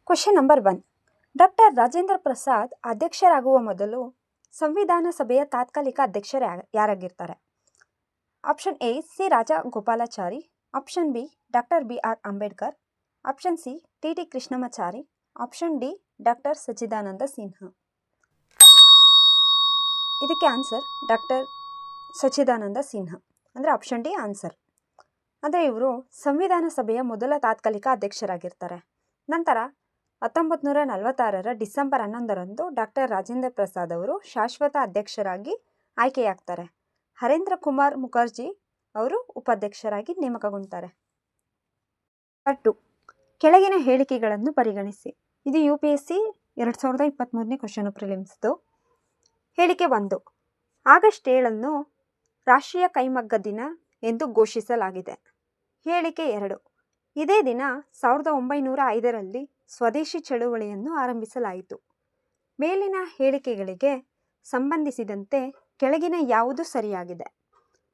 Question number 1. Doctor Rajendra Prasad ಅಧ್ಯಕ್ಷರಾಗುವ ಮೊದಲು ಸಂವಿಧಾನ ಸಭೆಯ ತಾತ್ಕಾಲಿಕ ಅಧ್ಯಕ್ಷರು ಯಾರಾಗಿರ್ತಾರೆ? Option A C Rajagopalachari, option B doctor BR Ambedkar, option C TT Krishnamachari, option D doctor Sachchidananda Sinha. ಇದಕ್ಕೆ ಆನ್ಸರ್ ಡಾಕ್ಟರ್ ಸಚ್ಚಿದಾನಂದ ಸಿನ್ಹಾ. ಅಂದರೆ ಆಪ್ಷನ್ ಡಿ ಆನ್ಸರ್. ಅಂದರೆ ಇವರು ಸಂವಿಧಾನ ಸಭೆಯ ಮೊದಲ ತಾತ್ಕಾಲಿಕ ಅಧ್ಯಕ್ಷರಾಗಿರ್ತಾರೆ. ನಂತರ 1946ರ ಡಿಸೆಂಬರ್ 11ರಂದು ಡಾಕ್ಟರ್ ರಾಜೇಂದ್ರ ಪ್ರಸಾದ್ ಅವರು ಶಾಶ್ವತ ಅಧ್ಯಕ್ಷರಾಗಿ ಆಯ್ಕೆಯಾಗ್ತಾರೆ. ಹರೇಂದ್ರ ಕುಮಾರ್ ಮುಖರ್ಜಿ ಅವರು ಉಪಾಧ್ಯಕ್ಷರಾಗಿ ನೇಮಕಗೊಳ್ತಾರೆ. 2. ಕೆಳಗಿನ ಹೇಳಿಕೆಗಳನ್ನು ಪರಿಗಣಿಸಿ. ಇದು UPSC 2023ನೇ ಕ್ವೆಶ್ಚನ್ ಪ್ರಿಲಿಮ್ಸ್ದು. ಹೇಳಿಕೆ 1. ಆಗಸ್ಟ್ 7ನ್ನು ರಾಷ್ಟ್ರೀಯ ಕೈಮಗ್ಗ ದಿನ ಎಂದು ಘೋಷಿಸಲಾಗಿದೆ. ಹೇಳಿಕೆ 2. ಇದೇ ದಿನ 1905ರಲ್ಲಿ ಸ್ವದೇಶಿ ಚಳುವಳಿಯನ್ನು ಆರಂಭಿಸಲಾಯಿತು. ಮೇಲಿನ ಹೇಳಿಕೆಗಳಿಗೆ ಸಂಬಂಧಿಸಿದಂತೆ ಕೆಳಗಿನ ಯಾವುದು ಸರಿಯಾಗಿದೆ?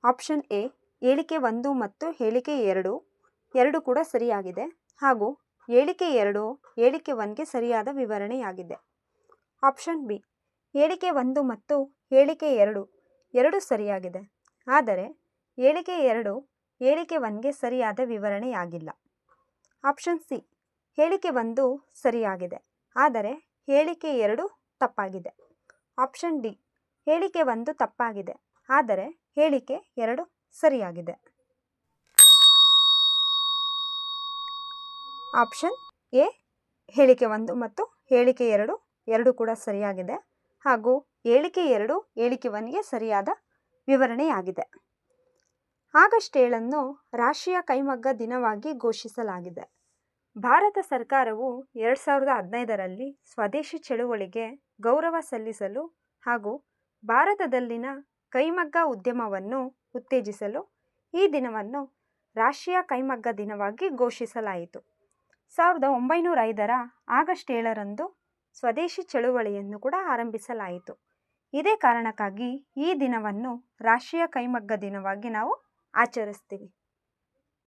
ಆಪ್ಷನ್ ಎ ಹೇಳಿಕೆ 1 ಮತ್ತು ಹೇಳಿಕೆ 2 ಎರಡು ಕೂಡ ಸರಿಯಾಗಿದೆ ಹಾಗೂ ಹೇಳಿಕೆ 2 ಹೇಳಿಕೆ 1ಗೆ ಸರಿಯಾದ ವಿವರಣೆಯಾಗಿದೆ. ಆಪ್ಷನ್ ಬಿ ಹೇಳಿಕೆ 1 ಮತ್ತು ಹೇಳಿಕೆ 2 ಎರಡು ಸರಿಯಾಗಿದೆ, ಆದರೆ ಹೇಳಿಕೆ 2 ಹೇಳಿಕೆ 1ಗೆ ಸರಿಯಾದ ವಿವರಣೆಯಾಗಿಲ್ಲ. ಆಪ್ಷನ್ ಸಿ ಹೇಳಿಕೆ 1 ಸರಿಯಾಗಿದೆ, ಆದರೆ ಹೇಳಿಕೆ 2 ತಪ್ಪಾಗಿದೆ. ಆಪ್ಷನ್ ಡಿ ಹೇಳಿಕೆ 1 ತಪ್ಪಾಗಿದೆ, ಆದರೆ ಹೇಳಿಕೆ 2 ಸರಿಯಾಗಿದೆ. ಆಪ್ಷನ್ ಎ ಹೇಳಿಕೆ 1 ಮತ್ತು ಹೇಳಿಕೆ 2 ಎರಡು ಕೂಡ ಸರಿಯಾಗಿದೆ ಹಾಗೂ ಹೇಳಿಕೆ 2 ಹೇಳಿಕೆ 1ಗೆ ಸರಿಯಾದ ವಿವರಣೆಯಾಗಿದೆ. ಆಗಸ್ಟ್ 7ನ್ನು ರಾಷ್ಟ್ರೀಯ ಕೈಮಗ್ಗ ದಿನವಾಗಿ ಘೋಷಿಸಲಾಗಿದೆ. ಭಾರತ ಸರ್ಕಾರವು 2015ರಲ್ಲಿ ಸ್ವದೇಶಿ ಚಳುವಳಿಗೆ ಗೌರವ ಸಲ್ಲಿಸಲು ಹಾಗೂ ಭಾರತದಲ್ಲಿನ ಕೈಮಗ್ಗ ಉದ್ಯಮವನ್ನು ಉತ್ತೇಜಿಸಲು ಈ ದಿನವನ್ನು ರಾಷ್ಟ್ರೀಯ ಕೈಮಗ್ಗ ದಿನವಾಗಿ ಘೋಷಿಸಲಾಯಿತು. 1905ರ ಆಗಸ್ಟ್ 7ರಂದು ಸ್ವದೇಶಿ ಚಳುವಳಿಯನ್ನು ಕೂಡ ಆರಂಭಿಸಲಾಯಿತು. ಇದೇ ಕಾರಣಕ್ಕಾಗಿ ಈ ದಿನವನ್ನು ರಾಷ್ಟ್ರೀಯ ಕೈಮಗ್ಗ ದಿನವಾಗಿ ನಾವು ಆಚರಿಸ್ತೀವಿ.